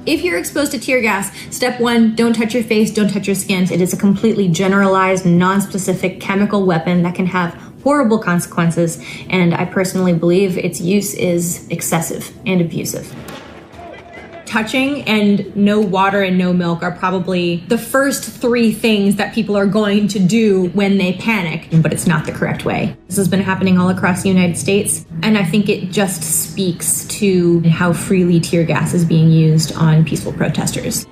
If you're exposed to tear gas, step 1, don't touch your face, don't touch your skin. It is a completely generalized, non-specific chemical weapon that can have horrible consequences, and I personally believe its use is excessive and abusive. Touching and no water and no milk are probably the first 3 things that people are going to do when they panic, but it's not the correct way. This has been happening all across the United States, and I think it just speaks to how freely tear gas is being used on peaceful protesters.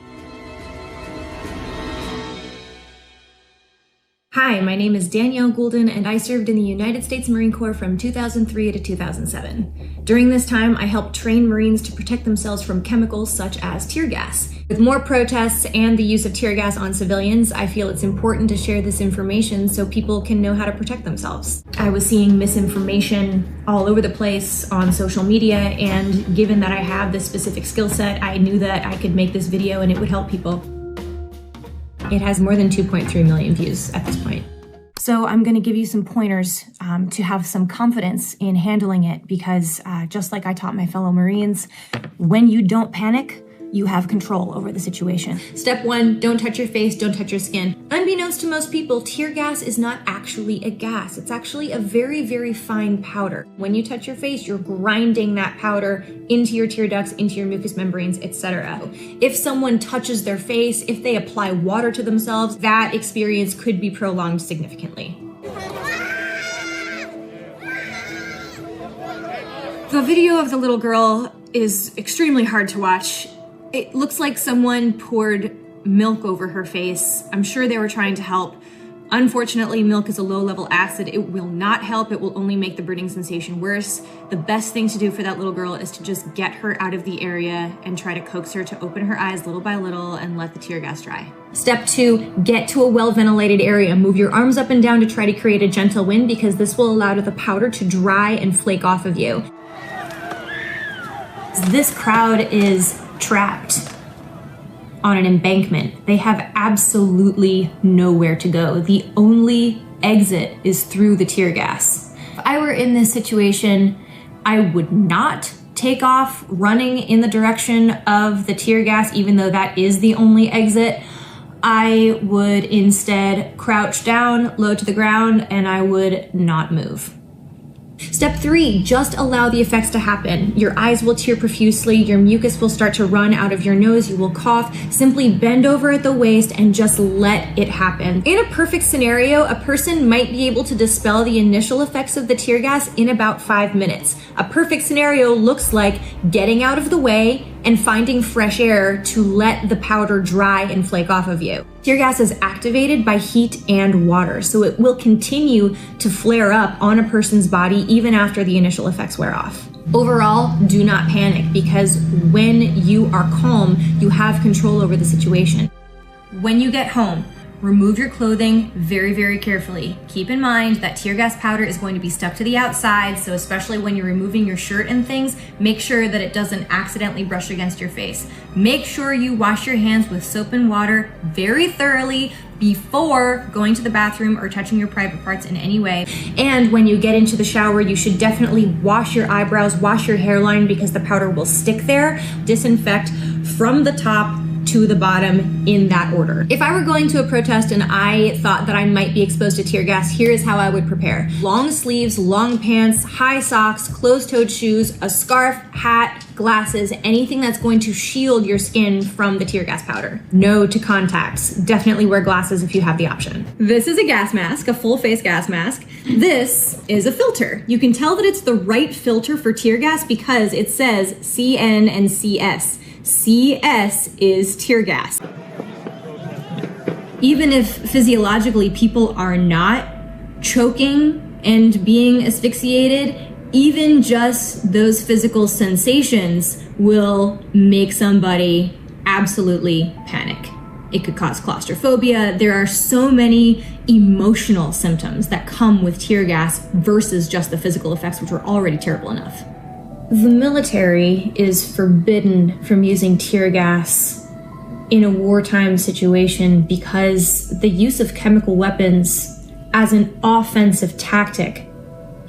Hi, my name is Danielle Goulden, and I served in the United States Marine Corps from 2003 to 2007. During this time, I helped train Marines to protect themselves from chemicals such as tear gas. With more protests and the use of tear gas on civilians, I feel it's important to share this information so people can know how to protect themselves. I was seeing misinformation all over the place on social media, and given that I have this specific skill set, I knew that I could make this video and it would help people. It has more than 2.3 million views at this point. So I'm going to give you some pointers to have some confidence in handling it, because just like I taught my fellow Marines, when you don't panic, you have control over the situation. Step 1, don't touch your face, don't touch your skin. Unbeknownst to most people, tear gas is not actually a gas. It's actually a very, very fine powder. When you touch your face, you're grinding that powder into your tear ducts, into your mucous membranes, etc. If someone touches their face, if they apply water to themselves, that experience could be prolonged significantly. The video of the little girl is extremely hard to watch. It looks like someone poured milk over her face. I'm sure they were trying to help. Unfortunately, milk is a low-level acid. It will not help. It will only make the burning sensation worse. The best thing to do for that little girl is to just get her out of the area and try to coax her to open her eyes little by little and let the tear gas dry. Step 2, get to a well-ventilated area. Move your arms up and down to try to create a gentle wind, because this will allow the powder to dry and flake off of you. This crowd is trapped on an embankment. They have absolutely nowhere to go. The only exit is through the tear gas. If I were in this situation, I would not take off running in the direction of the tear gas, even though that is the only exit. I would instead crouch down, low to the ground, and I would not move. Step 3, just allow the effects to happen. Your eyes will tear profusely, your mucus will start to run out of your nose, you will cough. Simply bend over at the waist and just let it happen. In a perfect scenario, a person might be able to dispel the initial effects of the tear gas in about 5 minutes. A perfect scenario looks like getting out of the way and finding fresh air to let the powder dry and flake off of you. Tear gas is activated by heat and water, so it will continue to flare up on a person's body even after the initial effects wear off. Overall, do not panic, because when you are calm, you have control over the situation. When you get home, remove your clothing very, very carefully. Keep in mind that tear gas powder is going to be stuck to the outside, so especially when you're removing your shirt and things, make sure that it doesn't accidentally brush against your face. Make sure you wash your hands with soap and water very thoroughly before going to the bathroom or touching your private parts in any way. And when you get into the shower, you should definitely wash your eyebrows, wash your hairline, because the powder will stick there. Disinfect from the top to the bottom in that order. If I were going to a protest and I thought that I might be exposed to tear gas, here is how I would prepare. Long sleeves, long pants, high socks, closed-toed shoes, a scarf, hat, glasses, anything that's going to shield your skin from the tear gas powder. No to contacts. Definitely wear glasses if you have the option. This is a gas mask, a full face gas mask. This is a filter. You can tell that it's the right filter for tear gas because it says CN and CS. CS is tear gas. Even if physiologically people are not choking and being asphyxiated, even just those physical sensations will make somebody absolutely panic. It could cause claustrophobia. There are so many emotional symptoms that come with tear gas versus just the physical effects, which were already terrible enough. The military is forbidden from using tear gas in a wartime situation because the use of chemical weapons as an offensive tactic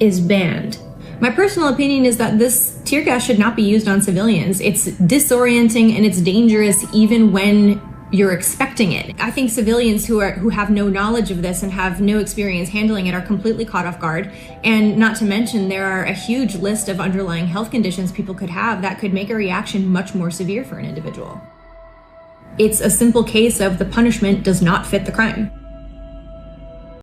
is banned. My personal opinion is that this tear gas should not be used on civilians. It's disorienting and it's dangerous even when you're expecting it. I think civilians who have no knowledge of this and have no experience handling it are completely caught off guard. And not to mention, there are a huge list of underlying health conditions people could have that could make a reaction much more severe for an individual. It's a simple case of the punishment does not fit the crime.